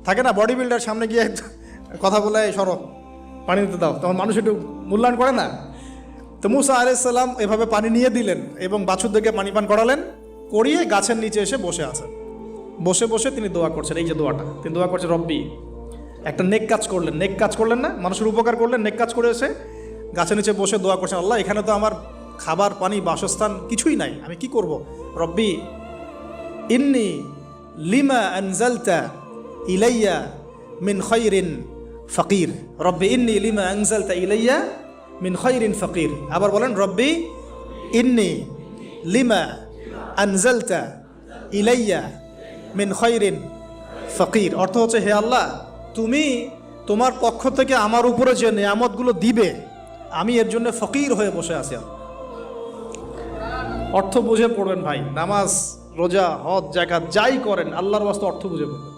থাকে না body builder, সামনে গিয়ে কথা বলে সরো পানি দিতে দাও, তখন মানুষ একটু মূল্যায়ন করে না। তো মুসা আলাইহিস সালাম এভাবে পানি নিয়ে দিলেন এবং বাছুরদেরকে পানি পান করালেন, করিয়ে গাছের নিচে এসে বসে আছেন। বসে বসে তিনি দোয়া করছেন, এই যে দোয়াটা তিনি দোয়া করছেন, রব্বি, একটা নেক কাজ করলেন, নেক কাজ করলেন না, মানুষের উপকার করলেন, নেক কাজ করে এসে গাছের নিচে বসে দোয়া করছেন, আল্লাহ এখানে তো আমার খাবার পানি বাসস্থান কিছুই নাই, আমি কি করব? রব্বি ইন্নি লিমা আনজালতা ইলাইয়া মিন খায়রিন ফকির, রব্বি ইন্নি লিমা আনজালতা ইলাইয়া মিন খায়রিন ফকির। আবার বলেন রব্বি ইন্নি লিমা আনজালতা ইলাইয়া মিন খায়রিন ফকির। অর্থ হচ্ছে, হে আল্লাহ, তুমি তোমার পক্ষ থেকে আমার উপরে যে নিয়ামতগুলো দিবে, আমি এর জন্য ফকির হয়ে বসে আছি। অর্থ বুঝে পড়বেন ভাই, নামাজ রোজা হজ জাকাত যাই করেন আল্লাহর ওয়াস্তে অর্থ বুঝে পড়বেন।